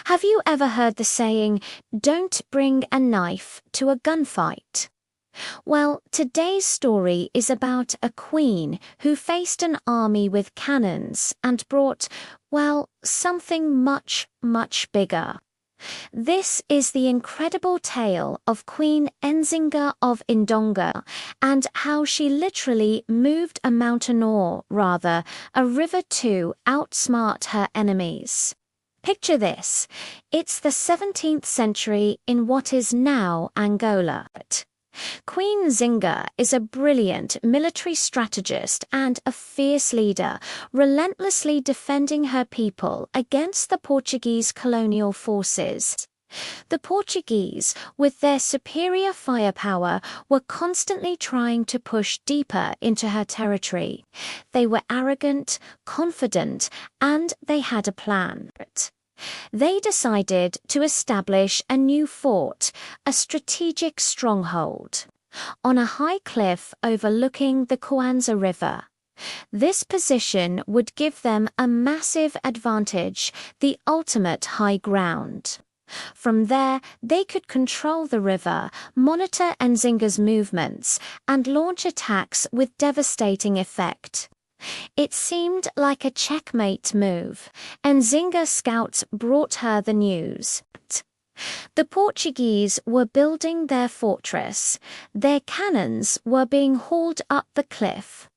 Have you ever heard the saying, "Don't bring a knife to a gunfight"? Well, today's story is about a queen who faced an army with cannons and brought, well, something much, much bigger. This is the incredible tale of Queen Nzinga of Indonga and how she literally moved a mountain or, rather, a river to outsmart her enemies. Picture this. It's the 17th century in what is now Angola. Queen Nzinga is a brilliant military strategist and a fierce leader, relentlessly defending her people against the Portuguese colonial forces. The Portuguese, with their superior firepower, were constantly trying to push deeper into her territory. They were arrogant, confident, and they had a plan. They decided to establish a new fort, a strategic stronghold, on a high cliff overlooking the Kwanza River. This position would give them a massive advantage, the ultimate high ground. From there, they could control the river, monitor Nzinga's movements, and launch attacks with devastating effect. It seemed like a checkmate move. Nzinga scouts brought her the news. The Portuguese were building their fortress. Their cannons were being hauled up the cliff.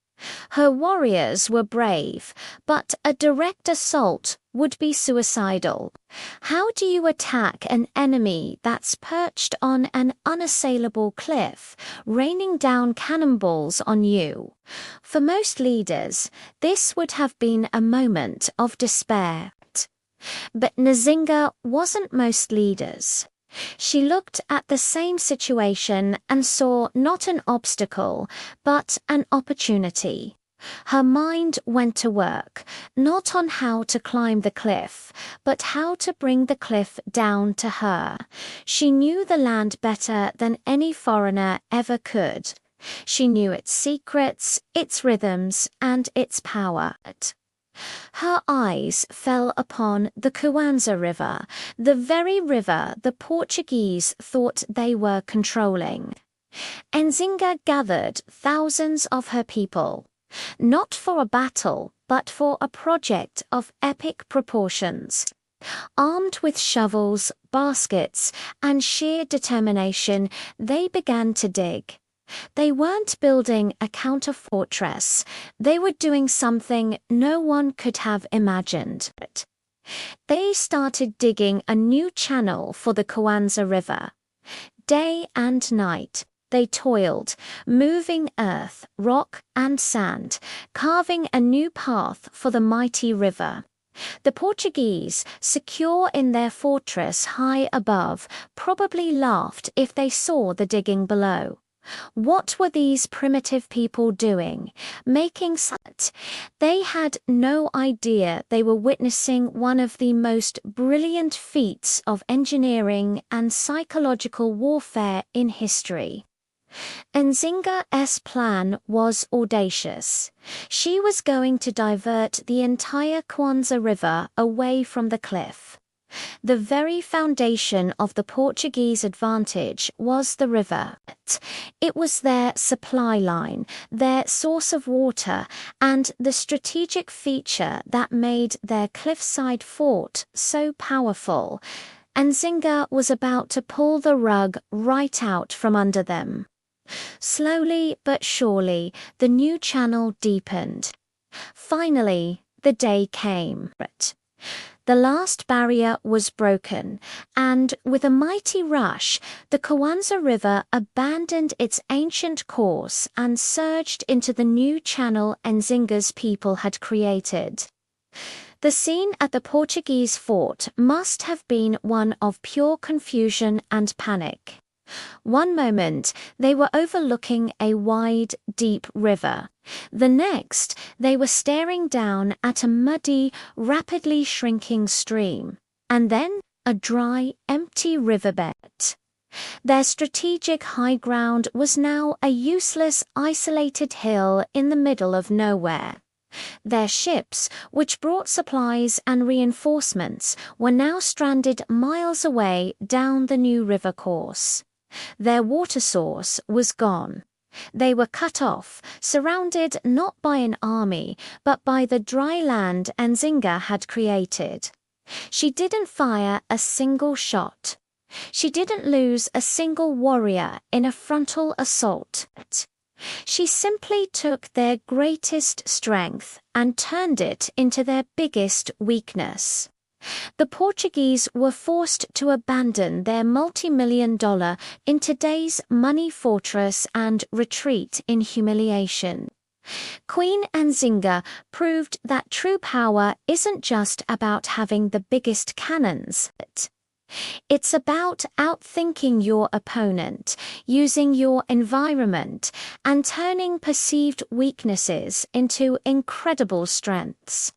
Her warriors were brave, but a direct assault would be suicidal. How do you attack an enemy that's perched on an unassailable cliff, raining down cannonballs on you? For most leaders, this would have been a moment of despair. But Nzinga wasn't most leaders. She looked at the same situation and saw not an obstacle, but an opportunity. Her mind went to work, not on how to climb the cliff, but how to bring the cliff down to her. She knew the land better than any foreigner ever could. She knew its secrets, its rhythms, and its power. Her eyes fell upon the Kwanza River, the very river the Portuguese thought they were controlling. Nzinga gathered thousands of her people, not for a battle, but for a project of epic proportions. Armed with shovels, baskets, and sheer determination, they began to dig. They weren't building a counter-fortress. They were doing something no one could have imagined. They started digging a new channel for the Kwanza River. Day and night, they toiled, moving earth, rock, and sand, carving a new path for the mighty river. The Portuguese, secure in their fortress high above, probably laughed if they saw the digging below. What were these primitive people doing? Making such? They had no idea they were witnessing one of the most brilliant feats of engineering and psychological warfare in history. Nzinga's plan was audacious. She was going to divert the entire Kwanza River away from the cliff. The very foundation of the Portuguese advantage was the river. It was their supply line, their source of water, and the strategic feature that made their cliffside fort so powerful. Nzinga was about to pull the rug right out from under them. Slowly but surely, the new channel deepened. Finally, the day came. The last barrier was broken, and with a mighty rush, the Kwanza River abandoned its ancient course and surged into the new channel Nzinga's people had created. The scene at the Portuguese fort must have been one of pure confusion and panic. One moment, they were overlooking a wide, deep river. The next, they were staring down at a muddy, rapidly shrinking stream. And then, a dry, empty riverbed. Their strategic high ground was now a useless, isolated hill in the middle of nowhere. Their ships, which brought supplies and reinforcements, were now stranded miles away down the new river course. Their water source was gone. They were cut off, surrounded not by an army, but by the dry land Nzinga had created. She didn't fire a single shot. She didn't lose a single warrior in a frontal assault. She simply took their greatest strength and turned it into their biggest weakness. The Portuguese were forced to abandon their multi-million-dollar in today's money fortress and retreat in humiliation. Queen Nzinga proved that true power isn't just about having the biggest cannons. It's about outthinking your opponent, using your environment, and turning perceived weaknesses into incredible strengths.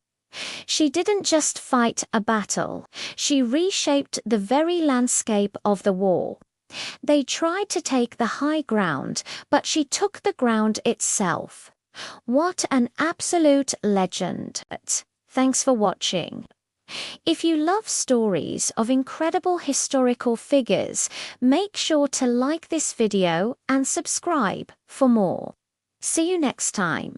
She didn't just fight a battle, she reshaped the very landscape of the war. They tried to take the high ground, but she took the ground itself. What an absolute legend. Thanks for watching. If you love stories of incredible historical figures, make sure to like this video and subscribe for more. See you next time.